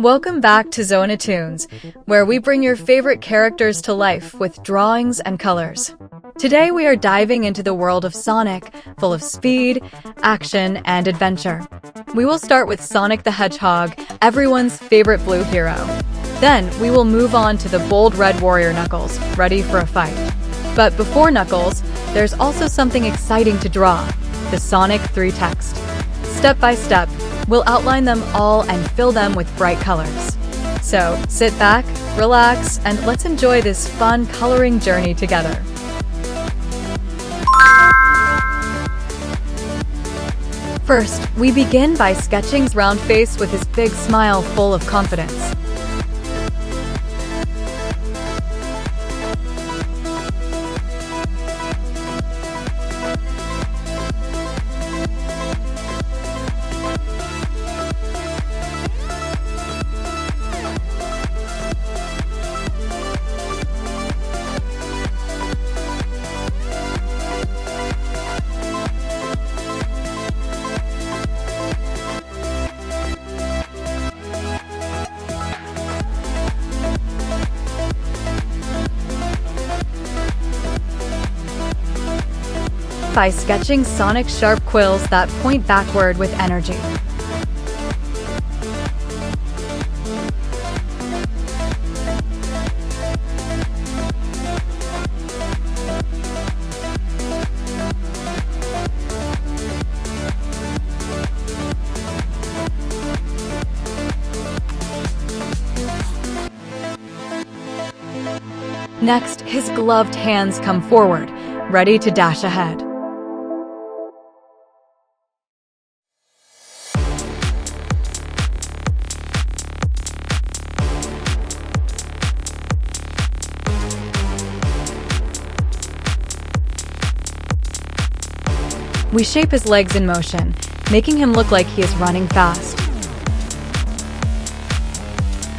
Welcome back to Zona Tunes, where we bring your favorite characters to life with drawings and colors. Today we are diving into the world of Sonic, full of speed, action, and adventure. We will start with Sonic the Hedgehog, everyone's favorite blue hero. Then we will move on to the bold red warrior Knuckles, ready for a fight. But before Knuckles, there's also something exciting to draw, the Sonic 3 text. Step by step, we'll outline them all and fill them with bright colors. So, sit back, relax, and let's enjoy this fun coloring journey together. First, we begin by sketching Sonic's round face with his big smile full of confidence. By sketching Sonic's sharp quills that point backward with energy. Next, his gloved hands come forward, ready to dash ahead. We shape his legs in motion, making him look like he is running fast.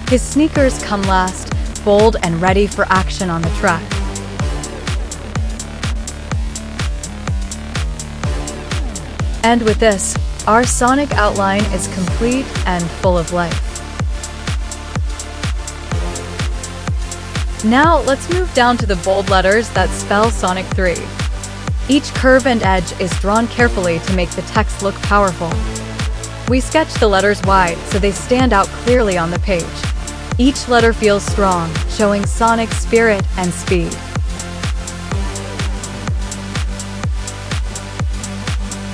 His sneakers come last, bold and ready for action on the track. And with this, our Sonic outline is complete and full of life. Now let's move down to the bold letters that spell Sonic 3. Each curve and edge is drawn carefully to make the text look powerful. We sketch the letters wide so they stand out clearly on the page. Each letter feels strong, showing Sonic's spirit and speed.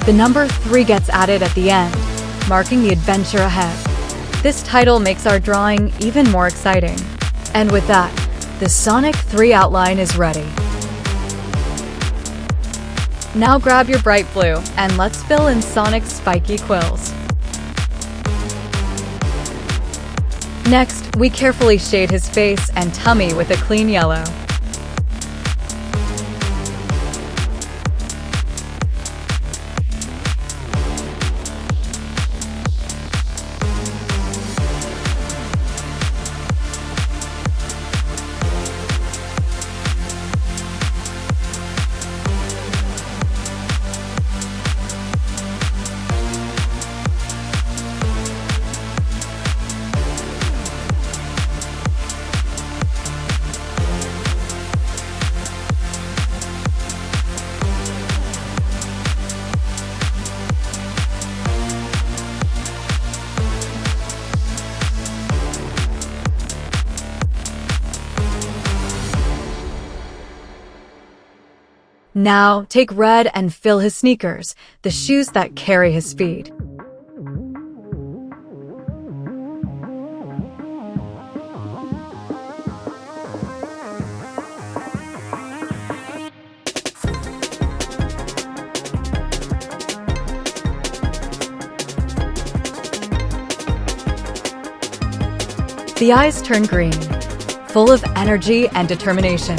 The number 3 gets added at the end, marking the adventure ahead. This title makes our drawing even more exciting. And with that, the Sonic 3 outline is ready. Now grab your bright blue, and let's fill in Sonic's spiky quills. Next, we carefully shade his face and tummy with a clean yellow. Now, take red and fill his sneakers, the shoes that carry his speed. The eyes turn green, full of energy and determination.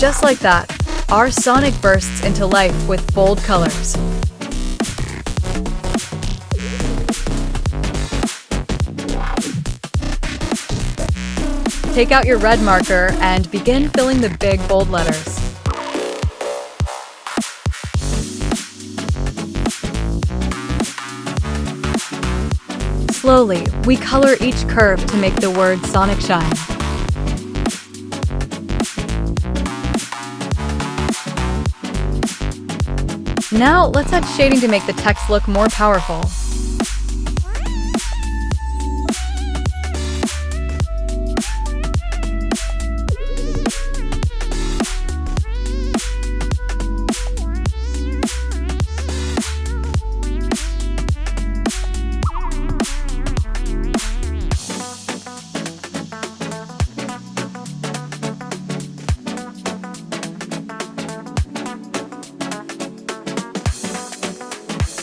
Just like that, our Sonic bursts into life with bold colors. Take out your red marker and begin filling the big, bold letters. Slowly, we color each curve to make the word Sonic shine. Now, let's add shading to make the text look more powerful.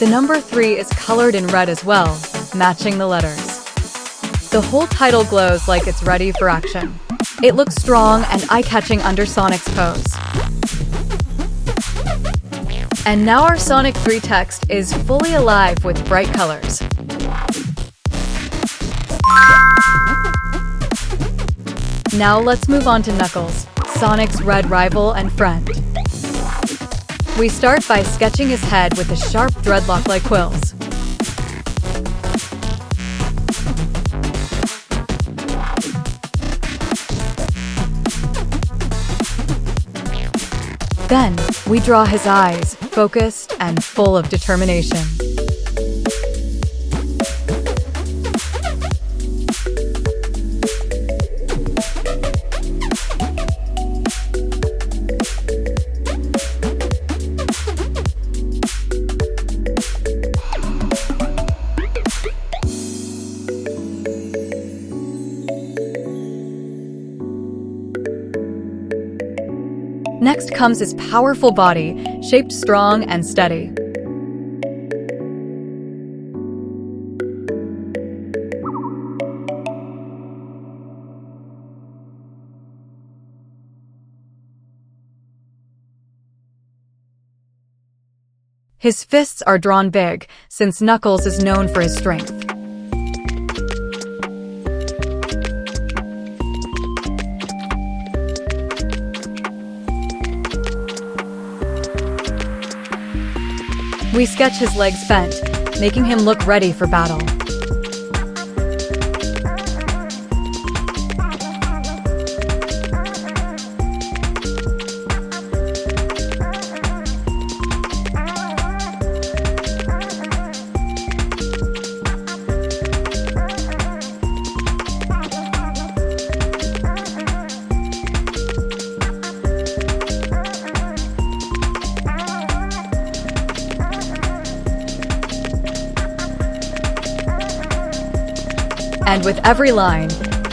The number 3 is colored in red as well, matching the letters. The whole title glows like it's ready for action. It looks strong and eye-catching under Sonic's pose. And now our Sonic 3 text is fully alive with bright colors. Now let's move on to Knuckles, Sonic's red rival and friend. We start by sketching his head with the sharp dreadlock-like quills. Then, we draw his eyes, focused and full of determination. Next comes his powerful body, shaped strong and steady. His fists are drawn big, since Knuckles is known for his strength. We sketch his legs bent, making him look ready for battle. And with every line,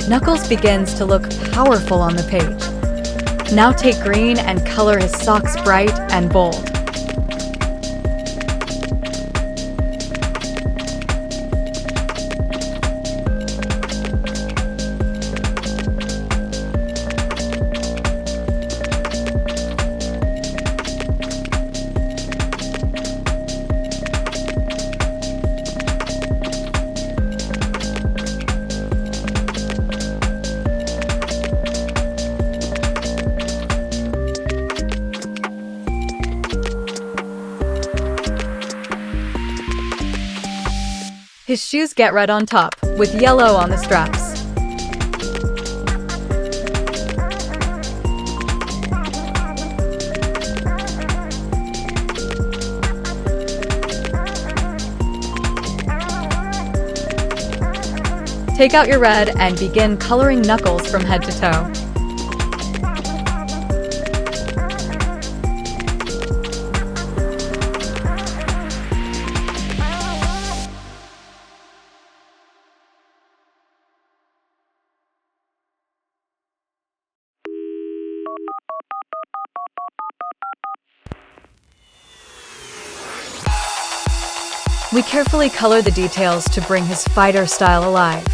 Knuckles begins to look powerful on the page. Now take green and color his socks bright and bold. His shoes get red on top, with yellow on the straps. Take out your red and begin coloring Knuckles from head to toe. We carefully color the details to bring his fighter style alive.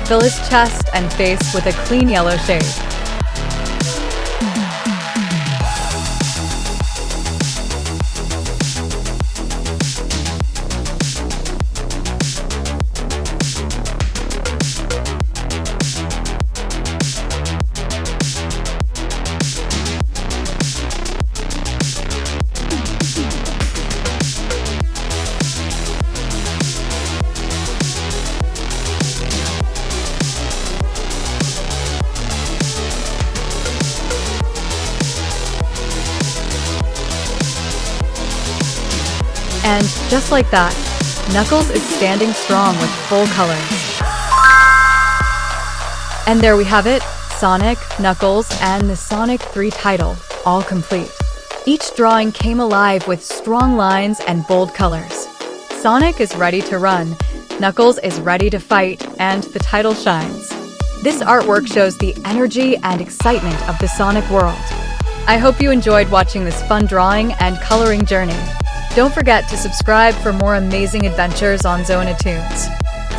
Fill his chest and face with a clean yellow shade. And just like that, Knuckles is standing strong with full colors. And there we have it, Sonic, Knuckles, and the Sonic 3 title, all complete. Each drawing came alive with strong lines and bold colors. Sonic is ready to run, Knuckles is ready to fight, and the title shines. This artwork shows the energy and excitement of the Sonic world. I hope you enjoyed watching this fun drawing and coloring journey. Don't forget to subscribe for more amazing adventures on Zona Tunes.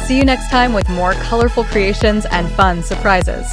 See you next time with more colorful creations and fun surprises.